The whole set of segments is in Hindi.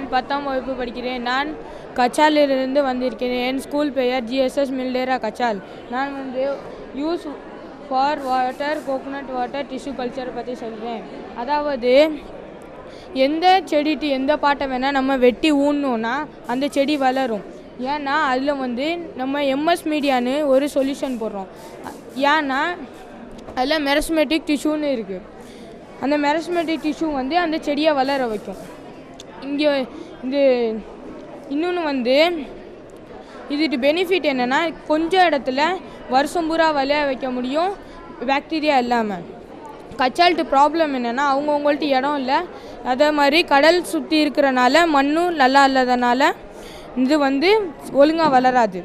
ஸ்கூல் 10ஆம் வகுப்பு படிக்கிறேன். நான் கச்சாலிலிருந்து வந்திருக்கிறேன். என் ஸ்கூல் பெயர் GSS மில்டேரா கச்சால். நான் use for water coconut water tissue கல்ச்சரை பற்றி சொல்கிறேன். அதாவது எந்த செடிட்டு எந்த பாட்டை வேணால் நம்ம வெட்டி ஊன்னோன்னா அந்த செடி வளரும். ஏன்னா அதில் நம்ம MS மீடியான்னு ஒரு சொல்யூஷன் போடுறோம். ஏன்னா அதில் மெரஸ்மெட்டிக் டிஷ்யூன்னு இருக்குது. அந்த மெரஸ்மெட்டிக் டிஷ்யூ அந்த செடியை வளர வைக்கும். இங்கே இன்னொன்று இதுக்கு பெனிஃபிட் என்னென்னா கொஞ்சம் இடத்துல வருஷம் பூரா வளர வைக்க முடியும் பாக்டீரியா இல்லாமல். கச்சால்ட்டு ப்ராப்ளம் என்னென்னா அவங்கவுங்கள்ட்ட இடம் இல்லை. அதே மாதிரி கடல் சுற்றி இருக்கிறனால மண்ணும் நல்லா இல்லாதனால இது ஒழுங்காக வளராது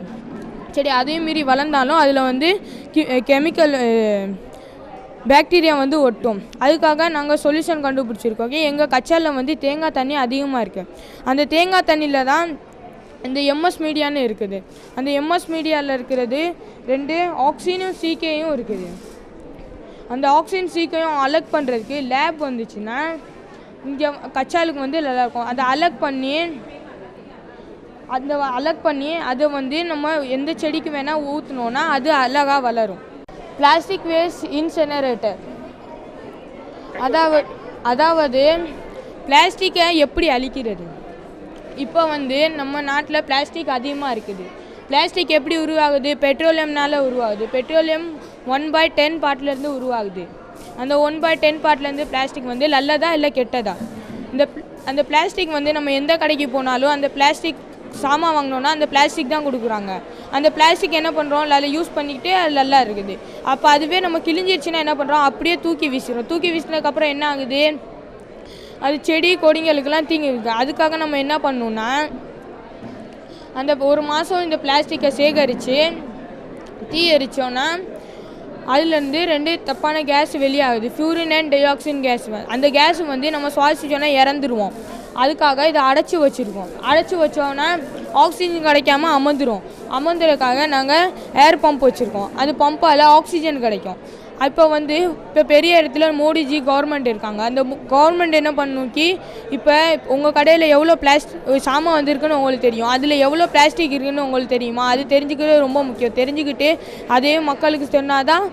செடி. அதே மீறி வளர்ந்தாலும் அதில் கெமிக்கல் பாக்டீரியா ஒட்டும். அதுக்காக நாங்கள் சொல்யூஷன் கண்டுபிடிச்சிருக்கோம். எங்கள் கச்சாலில் தேங்காய் தண்ணி அதிகமாக இருக்குது. அந்த தேங்காய் தண்ணியில் தான் இந்த MS மீடியான்னு இருக்குது. அந்த MS மீடியாவில் இருக்கிறது 2 ஆக்சினும் CKயும் இருக்குது. அந்த ஆக்சிஜன் CKயும் அலெக்ட் பண்ணுறதுக்கு லேப் வந்துச்சுன்னா இங்கே கச்சாலுக்கு நல்லாயிருக்கும். அதை அலெக்ட் பண்ணி அதை நம்ம எந்த செடிக்கு வேணால் ஊற்றினோன்னா அது அழகாக வளரும். பிளாஸ்டிக் வேஸ்ட் இன்சினரேட்டர், அதாவது பிளாஸ்டிக்கை எப்படி அழிக்கிறது. இப்போ நம்ம நாட்டில் பிளாஸ்டிக் அதிகமாக இருக்குது. பிளாஸ்டிக் எப்படி உருவாகுது? பெட்ரோலியம்னால உருவாகுது. பெட்ரோலியம் 1/10 பார்ட்லேருந்து உருவாகுது. அந்த 1/10 பார்ட்லேருந்து பிளாஸ்டிக் நல்லதா இல்லை கெட்டதா? அந்த பிளாஸ்டிக் நம்ம எந்த கடைக்கு போனாலும் அந்த பிளாஸ்டிக் சாமான் வாங்கினோன்னா அந்த பிளாஸ்டிக் தான் கொடுக்குறாங்க. அந்த பிளாஸ்டிக் என்ன பண்ணுறோம், அதில் யூஸ் பண்ணிக்கிட்டு அது நல்லா இருக்குது. அப்போ அதுவே நம்ம கிழிஞ்சிடுச்சுன்னா என்ன பண்ணுறோம், அப்படியே தூக்கி வீசுகிறோம். தூக்கி வீசினதுக்கப்புறம் என்ன ஆகுது, அது செடி கொடிங்களுக்கெல்லாம் தீங்கு இருக்குது. அதுக்காக நம்ம என்ன பண்ணணுன்னா அந்த 1 மாதம் இந்த பிளாஸ்டிக்கை சேகரித்து தீ எரித்தோன்னா அதுலேருந்து 2 தப்பான கேஸ் வெளியாகுது. Furan and dioxide gas. அந்த கேஸ் நம்ம சுவாசிச்சோன்னா இறந்துருவோம். அதுக்காக இதை அடைச்சி வச்சுருக்கோம். அடைச்சி வச்சோன்னா ஆக்சிஜன் கிடைக்காம அமர்ந்துறதுக்காக நாங்கள் ஏர் பம்ப் வச்சுருக்கோம். அது பம்பால் ஆக்சிஜன் கிடைக்கும். இப்போ பெரிய இடத்துல மோடிஜி கவர்மெண்ட் இருக்காங்க. அந்த கவர்மெண்ட் என்ன பண்ணுக்கி இப்போ உங்கள் கடையில் எவ்வளோ சாமான் வந்திருக்குன்னு உங்களுக்கு தெரியும். அதில் எவ்வளோ பிளாஸ்டிக் இருக்குதுன்னு உங்களுக்கு தெரியுமா? அது தெரிஞ்சுக்கிறது ரொம்ப முக்கியம். தெரிஞ்சுக்கிட்டு அதே மக்களுக்கு சொன்னாதான்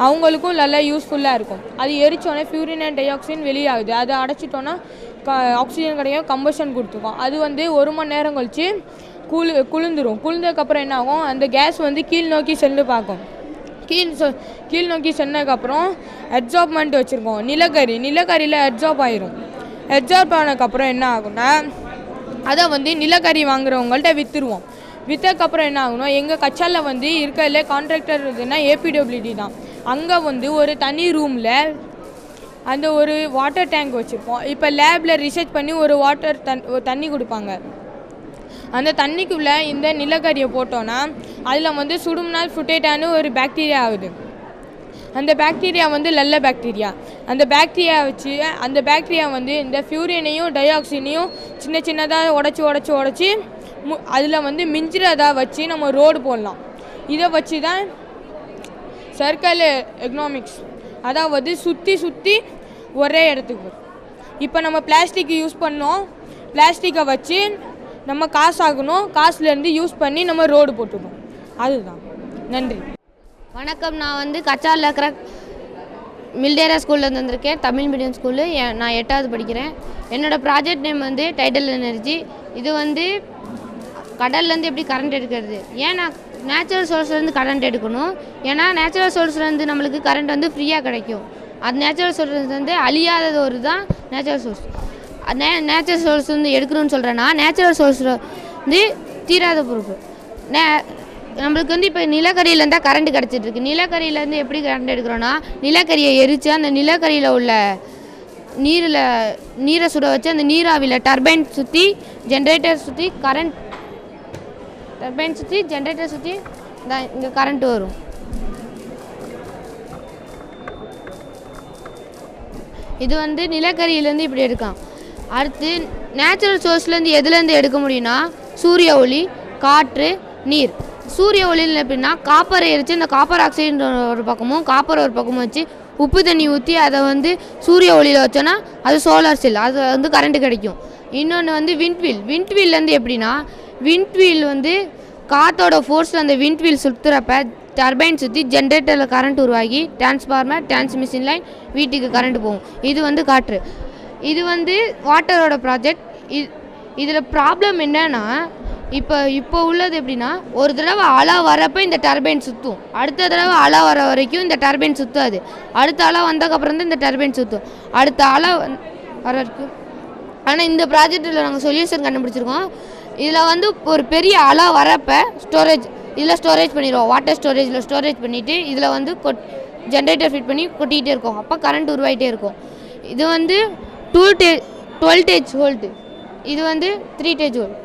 அவங்களுக்கும் நல்லா யூஸ்ஃபுல்லாக இருக்கும். அது எரிச்சோன்னே ஃப்யூரின் அண்ட் டை-ஆக்சைடு வெளியாகுது. அதை அடைச்சிட்டோன்னா ஆக்சிஜன் கிடைக்கும், கம்பஷன் கொடுத்துக்கும். அது 1 மணி நேரம் கழித்து குளிர்ந்துடும். குளிர்ந்ததுக்கப்புறம் என்ன ஆகும், அந்த கேஸ் கீழ் நோக்கி சென்று பார்க்கும். கீழ் நோக்கி சென்னதுக்கப்புறம் அப்சார்ப்மெண்ட் வச்சுருக்கோம். நிலக்கரியில் அப்சார்ப் ஆயிரும். அப்சார்ப் ஆனதுக்கப்புறம் என்ன ஆகும்னா அதை நிலக்கரி வாங்குறவங்கள்ட்ட விற்றுருவோம். விற்றதுக்கப்புறம் என்ன ஆகணும், எங்கள் கச்சாலில் இருக்கிறதுல கான்ட்ராக்டர் இதுன்னா APWD தான். அங்கே ஒரு தனி ரூமில் அந்த ஒரு வாட்டர் டேங்க் வச்சுருப்போம். இப்போ லேபில் ரிசர்ச் பண்ணி ஒரு தண்ணி கொடுப்பாங்க. அந்த தண்ணிக்குள்ளே இந்த நிலக்கரியை போட்டோன்னா அதில் சுடும்னால் ஃபுட்டேட்டான்னு ஒரு பாக்டீரியா ஆகுது. அந்த பாக்டீரியா நல்ல பாக்டீரியா. அந்த பாக்டீரியா இந்த ஃப்யூரியனையும் டை-ஆக்சைடையும் சின்னதாக உடச்சி அதில் மிஞ்சிறதா வச்சு நம்ம ரோடு போடலாம். இதை வச்சு தான் சர்க்கிள் எக்கனாமிக்ஸ், அதாவது சுற்றி ஒரே இடத்துக்கு. இப்போ நம்ம பிளாஸ்டிக் யூஸ் பண்ணோம், பிளாஸ்டிக்கை வச்சு நம்ம காசாகணும், காசுலேருந்து யூஸ் பண்ணி நம்ம ரோடு போட்டுடணும். அதுதான். நன்றி. வணக்கம். நான் கச்சாலில் இருக்கிற மில்டேரா ஸ்கூல்லேருந்து வந்திருக்கேன். Tamil medium school. நான் 8வது படிக்கிறேன். என்னோடய ப்ராஜெக்ட் நேம் டைடல் எனர்ஜி. இது கடல்லேருந்து எப்படி கரண்ட் எடுக்கிறது. ஏன்னா நேச்சுரல் சோர்ஸ்லேருந்து கரண்ட் எடுக்கணும். ஏன்னா நேச்சுரல் சோர்ஸ்லேருந்து நம்மளுக்கு கரண்ட் ஃப்ரீயாக கிடைக்கும். அது நேச்சுரல் சோர்ஸ் அழியாதது ஒரு தான் நேச்சுரல் சோர்ஸ். நேச்சுரல் சோர்ஸ் எடுக்கணும்னு சொல்கிறேன்னா நேச்சுரல் சோர்ஸ் தீராத பொறுப்பு. நம்மளுக்கு இப்போ நிலக்கரியிலேருந்து தான் கரண்ட் கிடச்சிட்ருக்கு. நிலக்கரியிலேருந்து எப்படி கரண்ட் எடுக்கிறோன்னா நிலக்கரியை எரித்து அந்த நிலக்கரியில் உள்ள நீரை சுட வச்சு அந்த நீராவியில் டர்பைன் சுற்றி ஜென்ரேட்டர் சுற்றி தான் இங்கே கரண்ட் வரும். இது நிலக்கரியிலேருந்து இப்படி எடுக்கலாம். அடுத்து நேச்சுரல் சோர்ஸ்லேருந்து எதுலேருந்து எடுக்க முடியும்னா சூரிய ஒளி, காற்று, நீர். சூரிய ஒளியில் எப்படின்னா காப்பரை எரித்து அந்த காப்பர் ஆக்சைடு ஒரு பக்கமும் காப்பர் ஒரு பக்கமும் வச்சு உப்பு தண்ணி ஊற்றி அதை சூரிய ஒளியில் வச்சோன்னா அது சோலார் செல், அது கரண்ட்டு கிடைக்கும். இன்னொன்று வந்து விண்ட் வீல்லேருந்து எப்படின்னா விண்ட் வீல் வந்து காற்றோட ஃபோர்ஸில் அந்த விண்ட் வீல் சுற்றுறப்ப டர்பைன் சுற்றி ஜென்ரேட்டரில் கரண்ட் உருவாகி டிரான்ஸ்ஃபார்மர் டிரான்ஸ்மிஷன் லைன் வீட்டுக்கு கரண்ட் போகும். இது வந்து காற்று. இது வந்து வாட்டரோட ப்ராஜெக்ட். இதில் ப்ராப்ளம் என்னன்னா இப்போ உள்ளது எப்படின்னா ஒரு தடவை அலை வரப்போ இந்த டர்பைன் சுற்றும், அடுத்த தடவை அலை வர வரைக்கும் இந்த டர்பைன் சுற்றாது, அடுத்த அலை வந்ததுக்கப்புறம் தான் இந்த டர்பைன் சுற்றும், அடுத்த அலை வர வரைக்கும். ஆனால் இந்த ப்ராஜெக்டில் நாங்கள் சொல்யூஷன் கண்டுபிடிச்சிருக்கோம். இதில் வந்து ஒரு பெரிய அலை வரப்போ இதில் ஸ்டோரேஜ் பண்ணிடுவோம். வாட்டர் ஸ்டோரேஜில் ஸ்டோரேஜ் பண்ணிவிட்டு இதில் வந்து ஜென்ரேட்டர் ஃபிட் பண்ணி கொட்டிகிட்டே இருக்கும். அப்போ கரண்ட் உருவாகிட்டே இருக்கும். இது வந்து 12 வோல்ட்டு, இது வந்து 3 வோல்ட்.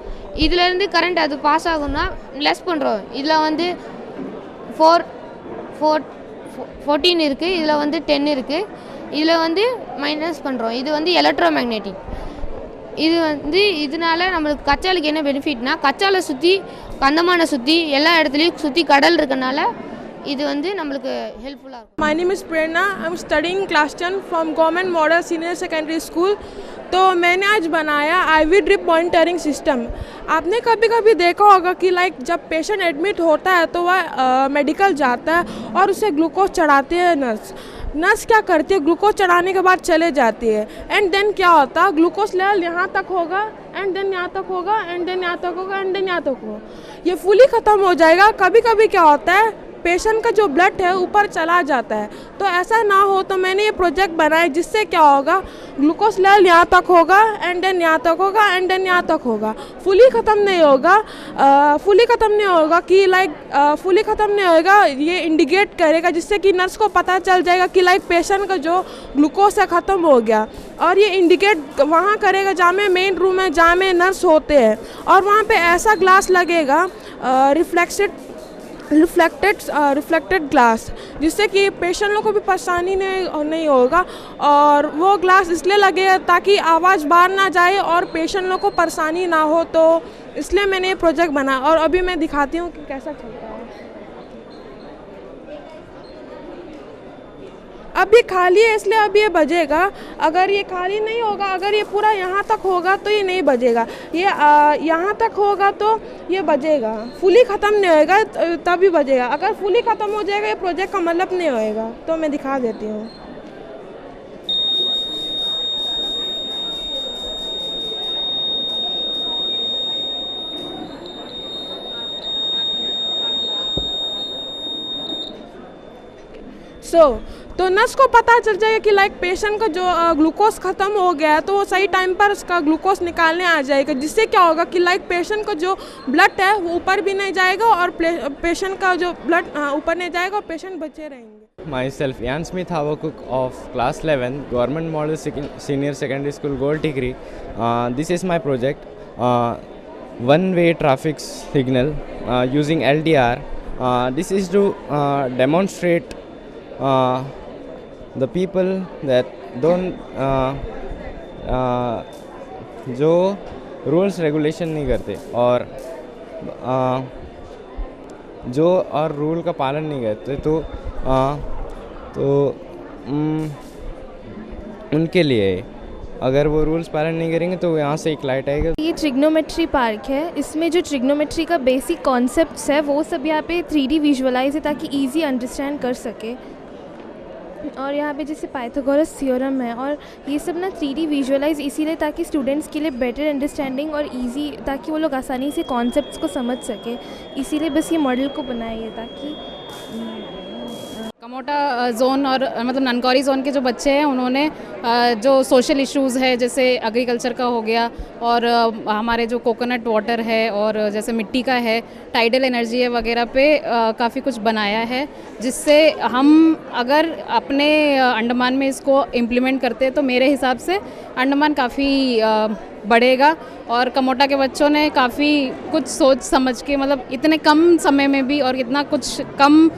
இதிலேருந்து கரண்ட் அது பாஸ் ஆகும்னா லெஸ் பண்ணுறோம். இதில் வந்து 14 இருக்குது, இதில் வந்து 10 இருக்குது, இதில் வந்து மைனஸ் பண்ணுறோம். இது வந்து எலக்ட்ரோ மேக்னெட்டிக். இது வந்து இதனால நம்மளுக்கு கச்சாலுக்கு என்ன பெனிஃபிட்னா கச்சாலை சுற்றி கந்தமானை சுற்றி எல்லா இடத்துலையும் சுற்றி கடல் இருக்கனால இது வந்து நம்மளுக்கு ஹெல்ப்ஃபுல்லாக இருக்கும். My name is Prerna. I'm studying class 10 from Government Model Senior Secondary School. तो मैंने आज बनाया IV ड्रिप मॉनिटरिंग सिस्टम. आपने कभी कभी देखा होगा कि लाइक जब पेशेंट एडमिट होता है तो वह मेडिकल जाता है और उसे ग्लूकोज चढ़ाती है नर्स क्या करती है, ग्लूकोज चढ़ाने के बाद चले जाती है. एंड देन क्या होता है, ग्लूकोज लेवल यहाँ तक होगा, एंड देन यहाँ तक होगा, एंड देन यहाँ तक होगा, एंड देन यहाँ तक होगा. ये फुली ख़त्म हो जाएगा. कभी कभी क्या होता है पेशेंट का जो ब्लड है ऊपर चला जाता है. तो ऐसा ना हो तो मैंने ये प्रोजेक्ट बनाया जिससे क्या होगा ग्लूकोज लेवल यहाँ तक होगा, एंड देन यहाँ तक होगा, एंड देन यहाँ तक होगा. फुली ख़त्म नहीं होगा. फुली ख़त्म नहीं होगा कि लाइक फुली ख़त्म नहीं होगा. ये इंडिकेट करेगा जिससे कि नर्स को पता चल जाएगा कि लाइक पेशेंट का जो ग्लूकोज है ख़त्म हो गया. और ये इंडिकेट वहाँ करेगा जहाँ में मेन रूम है, जहाँ में नर्स होते हैं. और वहाँ पे ऐसा ग्लास लगेगा रिफ्लेक्टेड ग्लास, जिससे कि पेशेंट लोग को भी परेशानी नहीं होगा. और वो ग्लास इसलिए लगेगा ताकि आवाज़ बाहर ना जाए और पेशेंट लोग को परेशानी ना हो. तो इसलिए मैंने ये प्रोजेक्ट बनाया और अभी मैं दिखाती हूँ कि कैसा चलता है. अब ये खाली है इसलिए अब ये बजेगा. अगर ये खाली नहीं होगा, अगर ये पूरा यहाँ तक होगा तो ये नहीं बजेगा. ये यहाँ तक होगा तो ये बजेगा. फुली ख़त्म नहीं होएगा तभी बजेगा. अगर फुली ख़त्म हो जाएगा ये प्रोजेक्ट का मतलब नहीं होएगा. तो मैं दिखा देती हूँ. तो नर्स को पता चल जाएगा कि लाइक पेशेंट का जो ग्लूकोज ख़त्म हो गया है तो वो सही टाइम पर उसका ग्लूकोज निकालने आ जाएगा. जिससे क्या होगा कि लाइक पेशेंट का जो ब्लड है वो ऊपर भी नहीं जाएगा और पेशेंट का जो ब्लड ऊपर नहीं जाएगा और पेशेंट बचे रहेंगे. Myself, Jan Smith Havakuk of class 11, Government Model Senior Secondary School, Gold Tikri. This is my project. One-way traffic signal using LDR. This is to demonstrate the people that don't जो रूल्स रेगुलेशन नहीं करते और जो और रूल का पालन नहीं करते तो उनके लिए अगर वो रूल्स पालन नहीं करेंगे तो यहाँ से एक लाइट आएगा. ये ट्रिग्नोमेट्री पार्क है. इसमें जो ट्रिग्नोमेट्री का बेसिक कॉन्सेप्ट्स है वो सब यहाँ पे 3D विजुअलाइज है ताकि इजी अंडरस्टैंड कर सके. और यहाँ पे जैसे पाइथागोरस थ्योरम है और ये सब ना 3D विजुअलाइज इसीलिए ताकि स्टूडेंट्स के लिए बेटर अंडरस्टैंडिंग और इजी ताकि वो लोग आसानी से कॉन्सेप्ट्स को समझ सके. इसीलिए बस ये मॉडल को बनाया है ताकि कमोटा जोन और मतलब ननकौरी जोन के जो बच्चे हैं उन्होंने जो सोशल इश्यूज़ है जैसे एग्रीकल्चर का हो गया और हमारे जो कोकोनट वाटर है और जैसे मिट्टी का है, टाइडल एनर्जी है वगैरह पे काफ़ी कुछ बनाया है. जिससे हम अगर अपने अंडमान में इसको इम्प्लीमेंट करते हैं तो मेरे हिसाब से अंडमान काफ़ी बढ़ेगा. और कमोटा के बच्चों ने काफ़ी कुछ सोच समझ के मतलब इतने कम समय में भी और इतना कुछ कम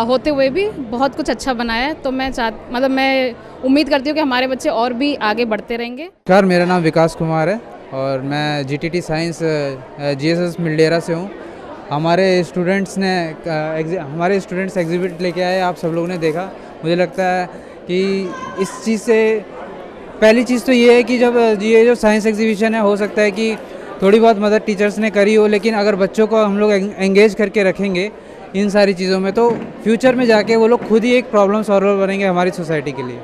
होते हुए भी बहुत कुछ अच्छा बनाया है. तो मैं उम्मीद करती हूँ कि हमारे बच्चे और भी आगे बढ़ते रहेंगे. नमस्कार, मेरा नाम विकास कुमार है और मैं GTT साइंस GSS मिल्डेरा से हूँ. हमारे स्टूडेंट्स एग्जिबिट लेके आए, आप सब लोगों ने देखा. मुझे लगता है कि इस चीज़ से पहली चीज़ तो ये है कि जब ये जो साइंस एग्जीबिशन है, हो सकता है कि थोड़ी बहुत मदद टीचर्स ने करी हो, लेकिन अगर बच्चों को हम लोग एंगेज करके रखेंगे इन सारी चीज़ों में, तो फ्यूचर में जाके वो लोग खुद ही एक प्रॉब्लम सॉल्वर बनेंगे हमारी सोसाइटी के लिए।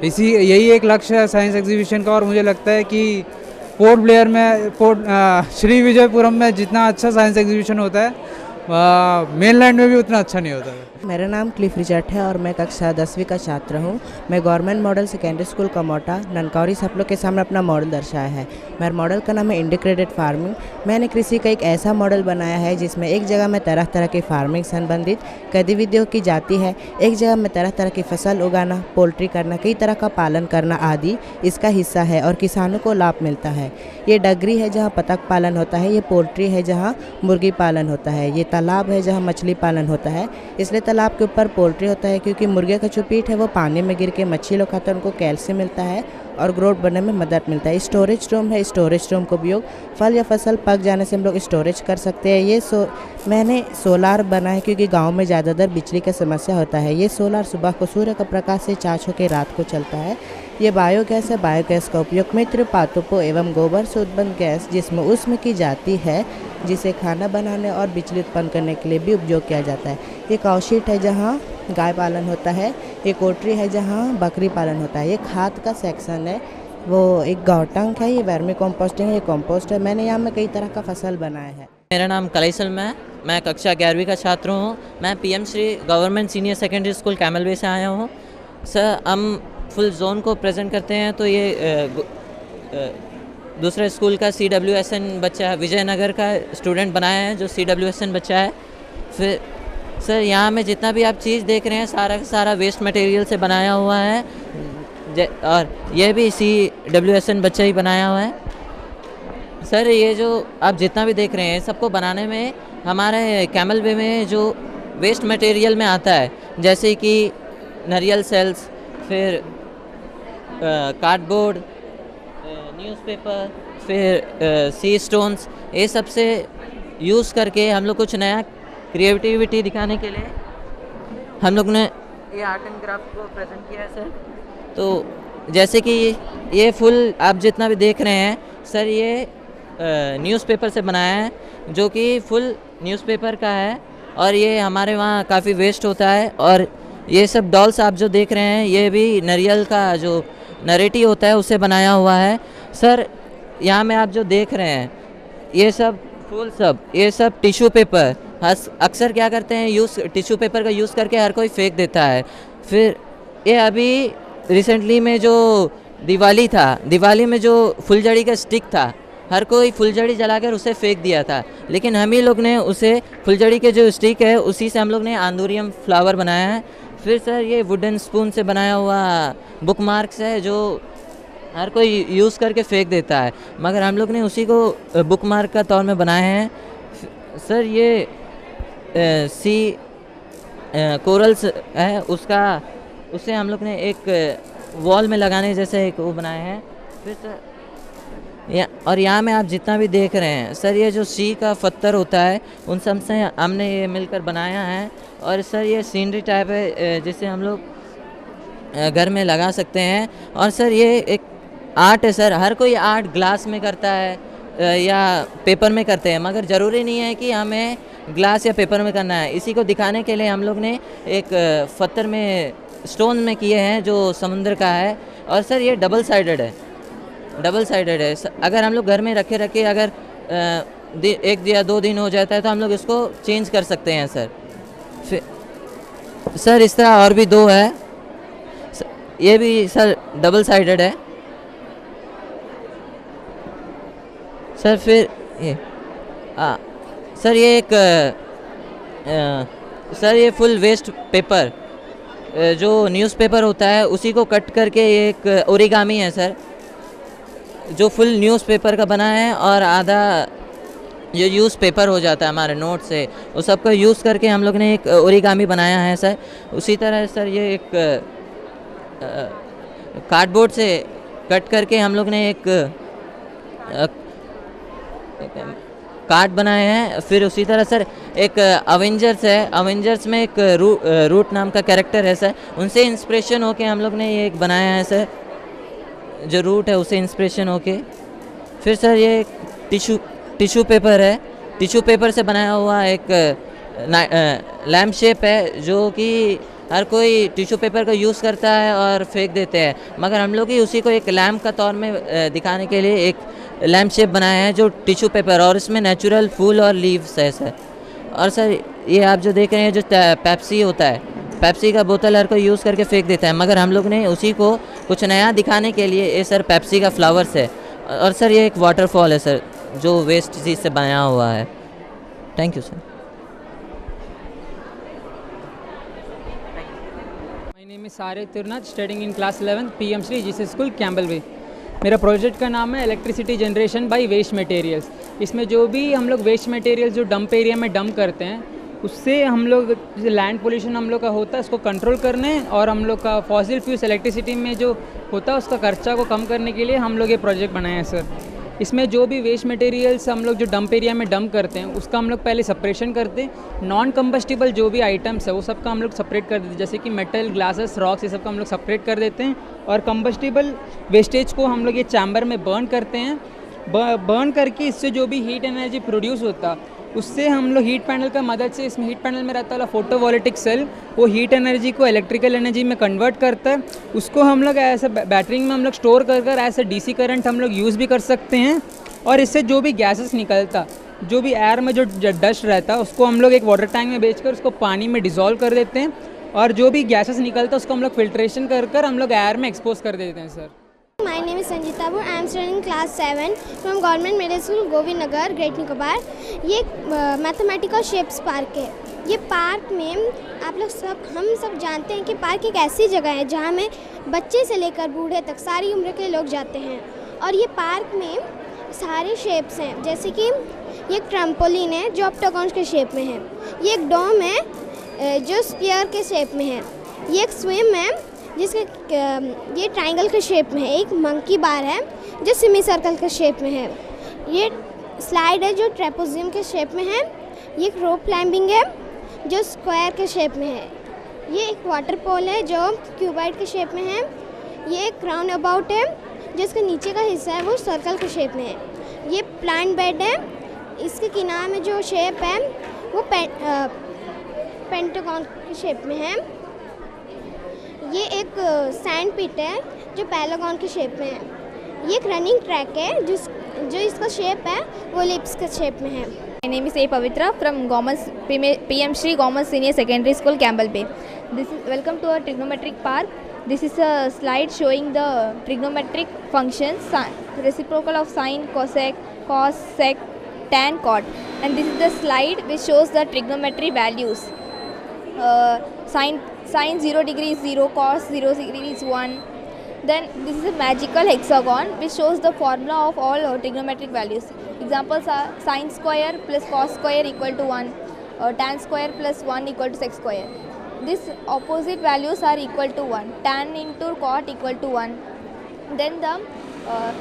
यही एक लक्ष्य है साइंस एग्जीबिशन का। और मुझे लगता है कि पोर्ट ब्लेयर में, श्री विजयपुरम में जितना अच्छा साइंस एग्जीबिशन होता है, मेनलैंड में भी उतना अच्छा नहीं होता है। मेरा नाम क्लिफ रिचर्ड है और मैं कक्षा 10वीं का छात्र हूँ। मैं गवर्नमेंट मॉडल सेकेंडरी स्कूल कमोटा ननकौरी सब लोग के सामने अपना मॉडल दर्शाया है। मेरे मॉडल का नाम है इंटीग्रेटेड फार्मिंग। मैंने कृषि का एक ऐसा मॉडल बनाया है जिसमें एक जगह में तरह तरह की फार्मिंग संबंधित गतिविधियों की जाती है, एक जगह में तरह तरह की फसल उगाना, पोल्ट्री करना, कई तरह का पालन करना आदि इसका हिस्सा है और किसानों को लाभ मिलता है। ये डगरी है जहाँ बतख पालन होता है, ये पोल्ट्री है जहाँ मुर्गी पालन होता है, ये तालाब है जहाँ मछली पालन होता है। इसलिए तालाब के ऊपर पोल्ट्री होता है क्योंकि मुर्गे का जो पीठ है वो पानी में गिर के मच्छी लोग खाते हैं, उनको कैल्शियम मिलता है और ग्रोथ बनने में मदद मिलता है। स्टोरेज रूम है, स्टोरेज रूम का उपयोग फल या फसल पक जाने से हम लोग स्टोरेज कर सकते हैं। ये मैंने सोलार बना है क्योंकि गांव में ज़्यादातर बिजली का समस्या होता है। ये सोलार सुबह को सूर्य का प्रकाश से चार्ज होकर रात को चलता है। ये बायोगैस है। बायोगैस का उपयोग मित्र पातपों एवं गोबर से उत्पन्न गैस जिसमें उष्म की जाती है, जिसे खाना बनाने और बिजली उत्पन्न करने के लिए भी उपयोग किया जाता है। ये काउशीट है जहाँ गाय पालन होता है। ये कोटरी है जहाँ बकरी पालन होता है। ये खाद का सेक्शन है, वो एक गौटंक है। ये वर्मी कॉम्पोस्टिंग है, ये कॉम्पोस्ट है। मैंने यहाँ में कई तरह का फसल बनाया है। मेरा नाम कलाई सलमा है। मैं कक्षा 11वीं का छात्र हूँ। मैं PM Shri government senior secondary school कैमलवे से आया हूँ। सर, हम फुल जोन को प्रेजेंट करते हैं। तो ये दूसरे स्कूल का CWSN बच्चा, विजयनगर का स्टूडेंट बनाया है जो CWSN बच्चा है। फिर सर, यहाँ में जितना भी आप चीज़ देख रहे हैं सारा का सारा वेस्ट मटेरियल से बनाया हुआ है और ये भी CWSN बच्चा ही बनाया हुआ है। सर, ये जो आप जितना भी देख रहे हैं सबको बनाने में हमारे कैमल वे में जो वेस्ट मटेरियल में आता है, जैसे कि नारियल सेल्स, फिर कार्डबोर्ड, न्यूज़पेपर, फिर सी स्टोन्स, ये सब से यूज़ करके हम लोग कुछ नया क्रिएटिविटी दिखाने के लिए हम लोग ने ये आर्ट एंड क्राफ्ट को प्रेजेंट किया है सर। तो जैसे कि ये फुल आप जितना भी देख रहे हैं सर, ये न्यूज़पेपर से बनाया है जो कि फुल न्यूज़पेपर का है और ये हमारे वहाँ काफ़ी वेस्ट होता है। और ये सब डॉल्स आप जो देख रहे हैं ये भी नारियल का जो नरेटी होता है उससे बनाया हुआ है। सर, यहाँ में आप जो देख रहे हैं ये सब टिश्यू पेपर, अक्सर क्या करते हैं टिश्यू पेपर का यूज़ करके हर कोई फेंक देता है। फिर ये अभी रिसेंटली में जो दिवाली में जो फुलझड़ी का स्टिक था, हर कोई फुलझड़ी जलाकर उसे फेंक दिया था, लेकिन हम ही लोग ने उसे फुलझड़ी के जो स्टिक है उसी से हम लोग ने आंदूरियम फ्लावर बनाया है। फिर सर, ये वुडन स्पून से बनाया हुआ बुक मार्क्स है जो हर कोई यूज़ करके फेंक देता है, मगर हम लोग ने उसी को बुक मार्क का तौर में बनाए हैं। सर, ये कोरल्स है, उसे हम लोग ने एक वॉल में लगाने जैसे एक वो बनाए हैं। फिर सर, और यहाँ में आप जितना भी देख रहे हैं सर, ये जो सी का पत्थर होता है उन सब से हमने ये मिलकर बनाया है। और सर, ये सीनरी टाइप है जिसे हम लोग घर में लगा सकते हैं। और सर, ये एक आर्ट है सर। हर कोई आर्ट ग्लास में करता है या पेपर में करते हैं, मगर ज़रूरी नहीं है कि हमें ग्लास या पेपर में करना है। इसी को दिखाने के लिए हम लोग ने एक पत्थर में स्टोन में किए हैं जो समुद्र का है। और सर, ये डबल साइडेड है। अगर हम लोग घर में रखे अगर 1 या 2 दिन हो जाता है तो हम लोग इसको चेंज कर सकते हैं सर। फिर सर, इस तरह और भी 2 है। ये भी सर डबल साइडेड है सर। फिर ये सर, ये एक सर, ये फुल वेस्ट पेपर जो न्यूज़पेपर होता है उसी को कट करके एक ओरिगामी है सर, जो फुल न्यूज़पेपर का बना है। और आधा जो यूज़ पेपर हो जाता है हमारे नोट से, उस सब को यूज़ करके हम लोग ने एक ओरिगामी बनाया है सर। उसी तरह सर, ये एक कार्डबोर्ड से कट करके हम लोग ने एक कार्ड बनाए हैं। फिर उसी तरह सर, एक अवेंजर्स है। अवेंजर्स में एक रूट नाम का कैरेक्टर है सर, उनसे इंस्पिरेशन होके हम लोग ने ये एक बनाया है सर। जो रूट है उसे इंस्पिरेशन होके फिर सर ये टिश्यू पेपर है, टिश्यू पेपर से बनाया हुआ एक लैम्प शेप है जो कि हर कोई टिश्यू पेपर का यूज़ करता है और फेंक देते हैं, मगर हम लोग ही उसी को एक लैम्प का तौर में दिखाने के लिए एक लैम्प शेप बनाया है जो टिश्यू पेपर, और इसमें नेचुरल फूल और लीव्स है सर। और सर ये आप जो देख रहे हैं जो पेप्सी होता है, पेप्सी का बोतल हर कोई यूज़ करके फेंक देता है, मगर हम लोग ने उसी को कुछ नया दिखाने के लिए ये सर पेप्सी का फ्लावर्स है। और सर ये एक वाटरफॉल है सर जो वेस्ट चीज़ से बनाया हुआ है। Thank you sir. My name is सारे Tirnath, studying in class 11 PM Shri Jesus school Campbell Bay. मेरा प्रोजेक्ट का नाम है electricity generation by waste materials. इसमें जो भी हम लोग वेस्ट मटेरियल जो डंप एरिया में डंप करते हैं उससे हम लोग लैंड पोल्यूशन हम लोग का होता है उसको कंट्रोल करने, और हम लोग का फॉसिल फ्यूल्स इलेक्ट्रिसिटी में जो होता है उसका खर्चा को कम करने के लिए हम लोग ये प्रोजेक्ट बनाए हैं सर। इसमें जो भी वेस्ट मटेरियल्स हम लोग जो डंप एरिया में डंप करते हैं उसका हम लोग पहले सेपरेशन करते हैं। नॉन कंबस्टिबल जो भी आइटम्स है वो सब का हम लोग सेपरेट कर देते हैं, जैसे कि मेटल, ग्लासेस, रॉक्स, ये सब का हम लोग सेपरेट कर देते हैं। और कंबस्टिबल वेस्टेज को हम लोग ये चैम्बर में बर्न करते हैं। बर्न करके इससे जो भी हीट एनर्जी प्रोड्यूस होता उससे हम लोग हीट पैनल का मदद से, इसमें हीट पैनल में रहता वाला फोटोवोल्टिक सेल वो हीट एनर्जी को इलेक्ट्रिकल एनर्जी में कन्वर्ट करता है। उसको हम लोग ऐसे बैटरी में हम लोग स्टोर कर ऐसे DC करंट हम लोग यूज़ भी कर सकते हैं। और इससे जो भी गैसेस निकलता, जो भी एयर में जो डस्ट रहता है उसको हम लोग एक वाटर टैंक में बेचकर उसको पानी में डिज़ोल्व कर देते हैं, और जो भी गैसेस निकलता है उसको हम लोग फिल्ट्रेशन कर हम लोग एयर में एक्सपोज कर देते हैं sir. My name is Sanjita Abur. I am studying class 7 from Government Middle School, Govind Nagar, Great Nicobar. ये मैथमेटिकल शेप्स पार्क है। ये पार्क में आप लोग हम सब जानते हैं कि पार्क एक ऐसी जगह है जहाँ में बच्चे से लेकर बूढ़े तक सारी उम्र के लोग जाते हैं। और ये पार्क में सारे शेप्स हैं, जैसे कि ये एक ट्रम्पोलिन है जो ऑक्टागन के शेप में है, ये एक डोम है जो स्फीयर के शेप में है, ये एक स्विम है जिसके ये ट्रायंगल के शेप में है, एक मंकी बार है जो सेमी सर्कल के शेप में है, ये स्लाइड है जो ट्रेपेजियम के शेप में है, ये एक रोप क्लाइंबिंग है जो स्क्वायर के शेप में है, ये एक वाटर पोल है जो क्यूबॉइड के शेप में है, ये एक राउंड अबाउट है जिसका नीचे का हिस्सा है वो सर्कल के शेप में है, ये प्लांट बेड है, इसके किनारे में जो शेप है वो पेंटागन के शेप में है, ये एक सैंड पिट है जो पैरागॉन के शेप में है, ये एक रनिंग ट्रैक है जो इसका शेप है वो लिप्स के शेप में है। My name is A. Pavitra from PM Shri Government Senior Secondary School, Campbell Bay. Welcome to our trigonometric park. This is a slide showing the trigonometric functions, reciprocal of sine, cosec, cos, sec, tan, cot. And this is the slide which shows the trigonometry values. Sine 0 degree is 0, cos 0 degree is 1. Then this is a magical hexagon which shows the formula of all trigonometric values. Examples are sine square plus cos square equal to 1, tan square plus 1 equal to sec square. These opposite values are equal to 1, tan into cot equal to 1. Then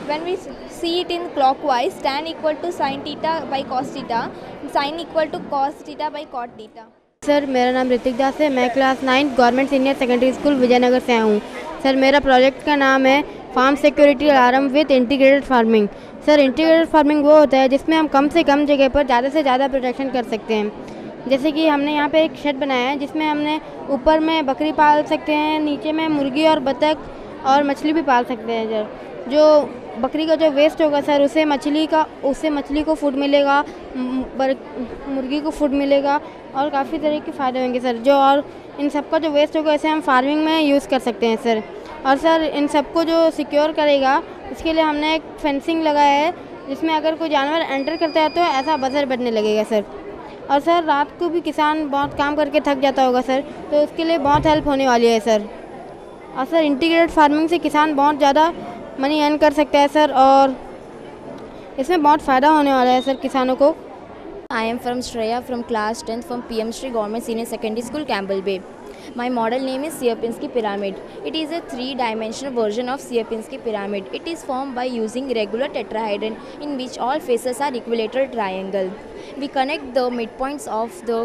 when we see it in clockwise, tan equal to sin theta by cos theta, sin equal to cos theta by cot theta. Sir मेरा नाम ऋतिक दास है, मैं class 9 government senior secondary school Vijayanagar से आया हूँ। सर मेरा प्रोजेक्ट का नाम है farm security alarm with integrated farming. Sir integrated farming वो होता है जिसमें हम कम से कम जगह पर ज़्यादा से ज़्यादा प्रोटेक्शन कर सकते हैं। जैसे कि हमने यहाँ पे एक शेड बनाया है जिसमें हमने ऊपर में बकरी पाल सकते हैं, नीचे में मुर्गी और बतख और मछली भी पाल सकते हैं। सर जो बकरी का जो वेस्ट होगा सर उससे मछली को फूड मिलेगा, मुर्गी को फूड मिलेगा और काफ़ी तरह के फ़ायदे होंगे सर। जो और इन सब का जो वेस्ट होगा इसे हम फार्मिंग में यूज़ कर सकते हैं सर। और सर इन सबको जो सिक्योर करेगा इसके लिए हमने एक फेंसिंग लगाया है जिसमें अगर कोई जानवर एंटर करता है तो ऐसा बजर बजने लगेगा सर। और सर रात को भी किसान बहुत काम करके थक जाता होगा सर, तो उसके लिए बहुत हेल्प होने वाली है सर। और सर इंटीग्रेटेड फार्मिंग से किसान बहुत ज़्यादा मनी अर्न कर सकता है सर, और इसमें बहुत फ़ायदा होने वाला है सर किसानों को। I am from Shreya from class 10th from PM Shri Government Senior Secondary School, Campbell Bay. My model name is Sierpinski Pyramid. It is a 3-dimensional version of Sierpinski Pyramid. It is formed by using regular tetrahedron in which all faces are equilateral triangle. We connect the midpoints of the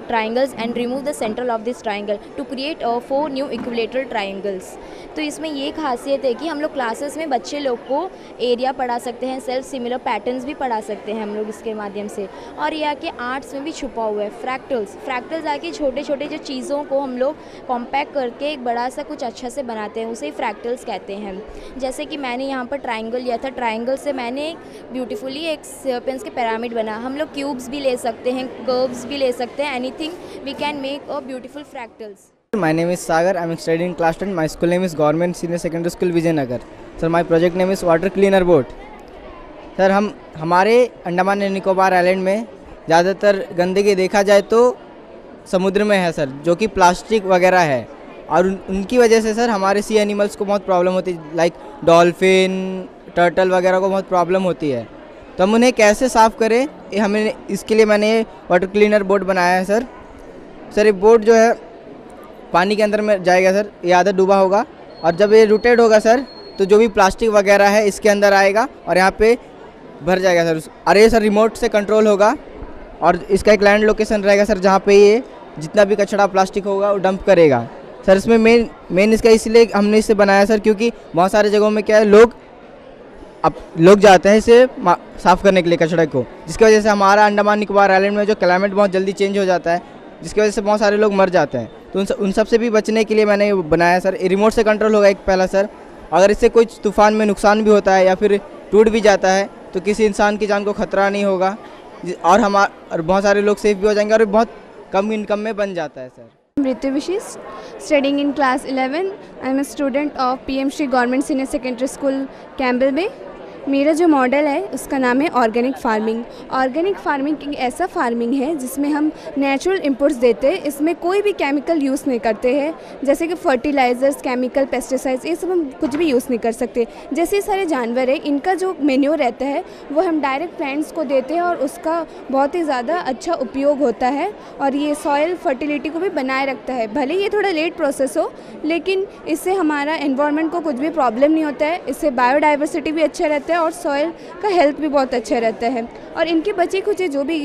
triangles and remove the central of this triangle to create 4 new equilateral triangles. तो इसमें ये खासियत है कि हम लोग क्लासेस में बच्चे लोग को एरिया पढ़ा सकते हैं, सेल्फ सिमिलर पैटर्न्स भी पढ़ा सकते हैं हम लोग इसके माध्यम से। और ये आके आर्ट्स में भी छुपा हुआ है फ्रैक्टल्स आके छोटे छोटे जो चीज़ों को हम लोग कॉम्पैक्ट करके एक बड़ा सा कुछ अच्छा से बनाते हैं, उसे ही फ्रैक्टल्स कहते हैं। जैसे कि मैंने यहाँ पर ट्राइंगल लिया था, ट्राइंगल से मैंने ब्यूटीफुली एक सर्पेंस के पिरामिड बना। हम लोग क्यूब्स भी ले सकते हैं, कर्व्स भी ले सकते हैं, anything we can make a beautiful fractals. My name is Sagar. I am studying class 10. My school name is Government Senior Secondary School Vijayanagar. Sir, my project name is Water Cleaner Boat. Sir हमारे अंडमान एंड निकोबार आइलैंड में ज़्यादातर गंदगी देखा जाए तो समुद्र में है सर, जो कि प्लास्टिक वगैरह है, और उनकी वजह से सर हमारे सी एनिमल्स को बहुत प्रॉब्लम होती है, लाइक डॉल्फिन, टर्टल वगैरह को बहुत प्रॉब्लम होती है। तो हम उन्हें कैसे साफ़ करें, हमें इसके लिए मैंने वाटर क्लीनर बोट बनाया है सर। ये बोट जो है पानी के अंदर में जाएगा सर, ये आधा डूबा होगा, और जब ये रोटेट होगा सर तो जो भी प्लास्टिक वगैरह है इसके अंदर आएगा और यहाँ पे भर जाएगा सर। और ये सर रिमोट से कंट्रोल होगा, और इसका एक लैंड लोकेशन रहेगा सर जहाँ पे ये जितना भी कचरा प्लास्टिक होगा वो डंप करेगा सर। इसमें मेन इसका इसलिए हमने इसे बनाया सर क्योंकि बहुत सारे जगहों में क्या है, लोग जाते हैं इसे साफ़ करने के लिए कचड़े को, जिसकी वजह से हमारा अंडमान निकोबार आइलैंड में जो क्लाइमेट बहुत जल्दी चेंज हो जाता है, जिसकी वजह से बहुत सारे लोग मर जाते हैं। तो उन सब से भी बचने के लिए मैंने ये बनाया सर। रिमोट से कंट्रोल होगा एक पहला सर, अगर इससे कोई तूफ़ान में नुकसान भी होता है या फिर टूट भी जाता है तो किसी इंसान की जान को खतरा नहीं होगा, और बहुत सारे लोग सेफ भी हो जाएंगे और बहुत कम इनकम में बन जाता है sir. Mritu Vishis, studying in class 11. I am a student of PM Shri Government Senior Secondary School, Campbell Bay. मेरा जो मॉडल है उसका नाम है ऑर्गेनिक फार्मिंग। ऑर्गेनिक फार्मिंग एक ऐसा फार्मिंग है जिसमें हम नेचुरल इनपुट्स देते हैं, इसमें कोई भी केमिकल यूज़ नहीं करते हैं, जैसे कि फर्टिलाइज़र्स, केमिकल, पेस्टिसाइड्स, ये सब हम कुछ भी यूज़ नहीं कर सकते। जैसे सारे जानवर है, इनका जो मेन्योर रहता है वो हम डायरेक्ट प्लांट्स को देते हैं और उसका बहुत ही ज़्यादा अच्छा उपयोग होता है, और ये सॉइल फर्टिलिटी को भी बनाए रखता है। भले ये थोड़ा लेट प्रोसेस हो, लेकिन इससे हमारा एनवायरनमेंट को कुछ भी प्रॉब्लम नहीं होता है, इससे बायोडाइवर्सिटी भी अच्छा रहता है और सॉइल का हेल्थ भी बहुत अच्छा रहता है। और इनके बचे कुछ जो भी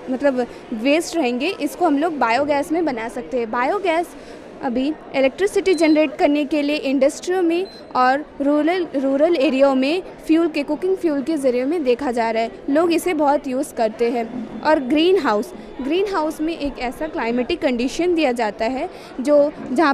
मतलब वेस्ट रहेंगे, इसको हम लोग बायोगैस में बना सकते हैं। बायोगैस अभी इलेक्ट्रिसिटी जनरेट करने के लिए इंडस्ट्रियों में और रूरल एरियाओं में फ्यूल के कुकिंग फ्यूल के ज़रिए में देखा जा रहा है, लोग इसे बहुत यूज़ करते हैं। और ग्रीन हाउस में एक ऐसा क्लाइमेटिक कंडीशन दिया जाता है जहाँ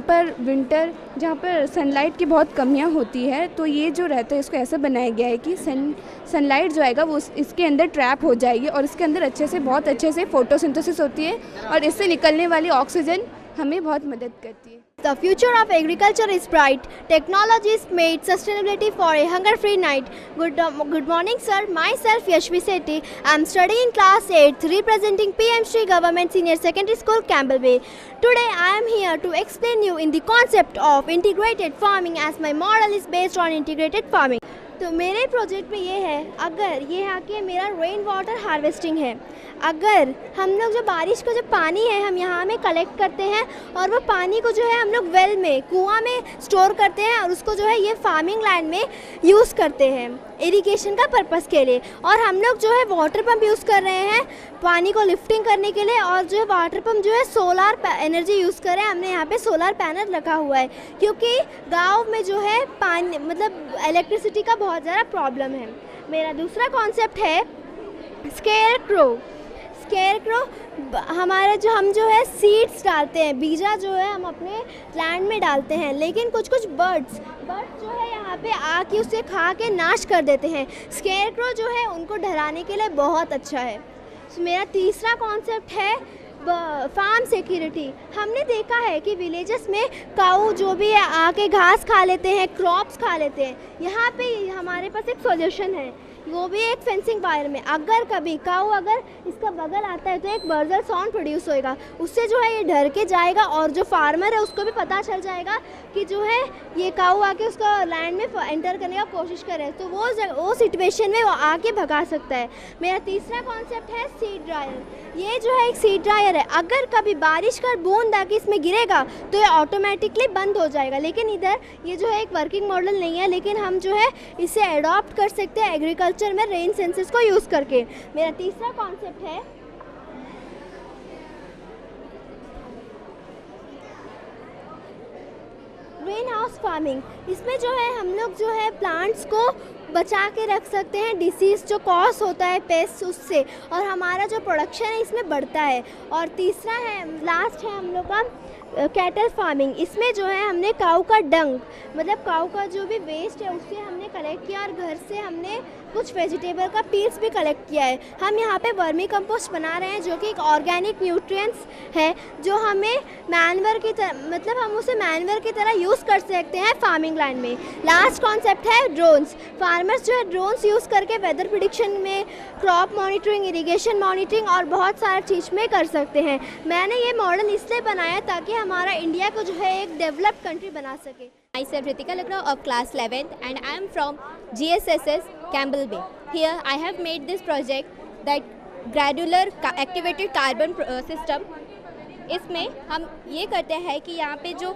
पर सनलाइट की बहुत कमियां होती है, तो ये जो रहता है इसको ऐसा बनाया गया है कि सनलाइट जो आएगा वो इसके अंदर ट्रैप हो जाएगी और इसके अंदर बहुत अच्छे से फोटोसिंथेसिस होती है और इससे निकलने वाली ऑक्सीजन हमें बहुत मदद करती है। The future of agriculture is bright. Technologies made sustainability for a hunger-free night. Good morning, sir. Myself, Yashvi Sethi. I am studying in class 8, representing PM Shri Government Senior Secondary School, Campbell Bay. Today, I am here to explain you in the concept of integrated farming, as my model is based on integrated farming. तो मेरे प्रोजेक्ट में ये है, अगर ये आके मेरा रेन वाटर हार्वेस्टिंग है, अगर हम लोग जो बारिश का जो पानी है हम यहाँ में कलेक्ट करते हैं और वो पानी को जो है हम लोग वेल में, कुआं में स्टोर करते हैं और उसको जो है ये फार्मिंग लैंड में यूज़ करते हैं इरिगेशन का पर्पस के लिए। और हम लोग जो है वाटर पंप यूज़ कर रहे हैं पानी को लिफ्टिंग करने के लिए, और जो है वाटर पंप जो है सोलार एनर्जी यूज़ कर रहे हैं। हमने यहाँ पे सोलार पैनल रखा हुआ है क्योंकि गांव में जो है पानी मतलब इलेक्ट्रिसिटी का बहुत ज़्यादा प्रॉब्लम है। मेरा दूसरा कॉन्सेप्ट है स्केयर क्रो हमारे हम जो है सीड्स डालते हैं, बीजा जो है हम अपने लैंड में डालते हैं, लेकिन कुछ बर्ड्स जो है यहाँ पे आके उसे खा के नाश कर देते हैं। स्केयरक्रो जो है उनको डराने के लिए बहुत अच्छा है। मेरा तीसरा कॉन्सेप्ट है फार्म सिक्योरिटी। हमने देखा है कि विलेजेस में काऊ जो भी है आके घास खा लेते हैं, क्रॉप्स खा लेते हैं। यहाँ पे हमारे पास एक सॉल्यूशन है, वो भी एक फेंसिंग वायर में। अगर कभी काऊ अगर इसका बगल आता है तो एक बर्जर साउंड प्रोड्यूस होएगा, उससे जो है ये डर के जाएगा और जो फार्मर है उसको भी पता चल जाएगा कि जो है ये काऊ आके उसका लैंड में एंटर करने का कोशिश करे, तो वो सिचुएशन में वो आके भगा सकता है। मेरा तीसरा कॉन्सेप्ट है सीड ड्रायर। ये जो है एक सीड ड्रायर है, अगर कभी बारिश का बूंद आके इसमें गिरेगा तो ये ऑटोमेटिकली बंद हो जाएगा, लेकिन इधर ये जो है एक वर्किंग मॉडल नहीं है, लेकिन हम जो है इसे अडॉप्ट कर सकते हैं एग्रीकल्चर में रेन सेंसर्स को यूज़ करके। मेरा तीसरा कॉन्सेप्ट है ग्रीन हाउस फार्मिंग, इसमें जो है हम लोग जो है प्लांट्स को बचा के रख सकते हैं डिसीज़ जो कॉज होता है पेस्ट उससे, और हमारा जो प्रोडक्शन है इसमें बढ़ता है। और तीसरा है, लास्ट है हम लोग का कैटल फार्मिंग। इसमें जो है हमने काऊ का डंग, मतलब काऊ का जो भी वेस्ट है उससे हमने कलेक्ट किया, और घर से हमने कुछ वेजिटेबल का पील्स भी कलेक्ट किया है। हम यहाँ पे वर्मी कंपोस्ट बना रहे हैं जो कि एक ऑर्गेनिक न्यूट्रिएंट्स है जो हमें मैनवर की तरह, मतलब हम उसे मैनवर की तरह यूज़ कर सकते हैं फार्मिंग लाइन में। लास्ट कॉन्सेप्ट है ड्रोन्स। फार्मर्स जो है ड्रोन्स यूज़ करके वेदर प्रिडिक्शन में, क्रॉप मॉनिटरिंग, इरिगेशन मॉनिटरिंग और बहुत सारा चीज़ में कर सकते हैं। मैंने ये मॉडल इसलिए बनाया ताकि हमारा इंडिया को जो है एक डेवलप्ड कंट्री बना सके। Myself Ritika Lagra of class 11 and I am from GSSS Campbell Bay. Here I have made this project that granular activated carbon system. इसमें हम ये करते हैं कि यहाँ पे जो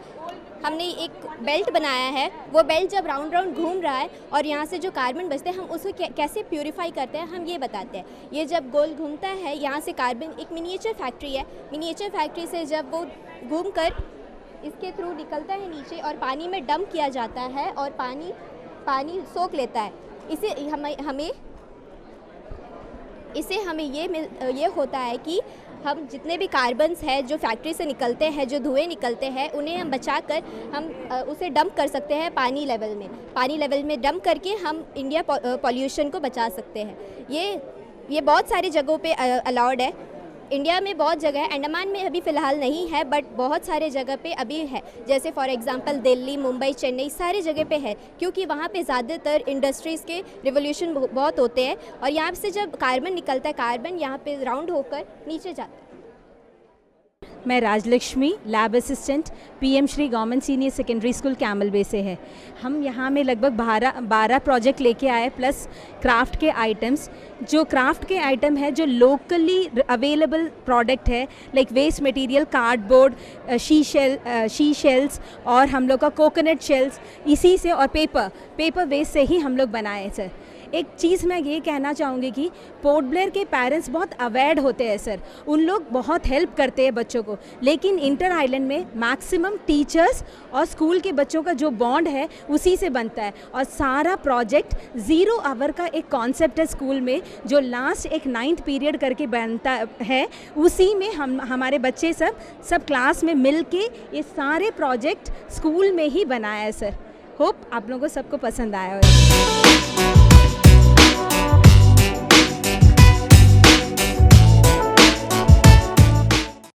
हमने एक बेल्ट बनाया है वो बेल्ट जब राउंड राउंड घूम रहा है और यहाँ से जो कार्बन बचते हैं हम उसको कैसे प्यूरिफाई करते हैं हम ये बताते हैं। ये जब गोल घूमता है यहाँ से कार्बन, एक मिनिएचर फैक्ट्री है, मिनिएचर फैक्ट्री से जब वो घूम कर इसके थ्रू निकलता है नीचे और पानी में डंप किया जाता है और पानी सोख लेता है। इसे हमें ये होता है कि हम जितने भी कार्बन्स हैं जो फैक्ट्री से निकलते हैं, जो धुएं निकलते हैं, उन्हें हम बचाकर हम उसे डंप कर सकते हैं पानी लेवल में। पानी लेवल में डंप करके हम इंडिया पॉल्यूशन को बचा सकते हैं। ये बहुत सारी जगहों पे अलाउड है। इंडिया में बहुत जगह है, अंडमान में अभी फ़िलहाल नहीं है बट बहुत सारे जगह पे अभी है। जैसे फॉर एग्जांपल दिल्ली, मुंबई, चेन्नई सारी जगह पे है क्योंकि वहाँ पे ज़्यादातर इंडस्ट्रीज़ के रिवोल्यूशन बहुत होते हैं और यहाँ से जब कार्बन निकलता है, कार्बन यहाँ पे राउंड होकर नीचे जाता है। मैं Rajalakshmi, lab assistant, PM Shri government senior secondary school Campbell Bay से है। हम यहाँ में लगभग 12 प्रोजेक्ट लेके आए प्लस क्राफ्ट के आइटम्स। जो क्राफ्ट के आइटम है जो लोकली अवेलेबल प्रोडक्ट है like waste material, cardboard, sea shells और हम लोग का कोकोनट शेल्स, इसी से और पेपर वेस्ट से ही हम लोग बनाए सर। एक चीज़ मैं ये कहना चाहूँगी कि पोर्ट ब्लेयर के पेरेंट्स बहुत अवेयर होते हैं सर, उन लोग बहुत हेल्प करते हैं बच्चों को, लेकिन इंटर आइलैंड में मैक्सिमम टीचर्स और स्कूल के बच्चों का जो बॉन्ड है उसी से बनता है। और सारा प्रोजेक्ट 0 आवर का एक कॉन्सेप्ट है स्कूल में जो लास्ट एक 9th पीरियड करके बनता है, उसी में हमारे बच्चे सब क्लास में मिल के ये सारे प्रोजेक्ट स्कूल में ही बनाया है सर। होप आप लोगों को सबको पसंद आया होगा।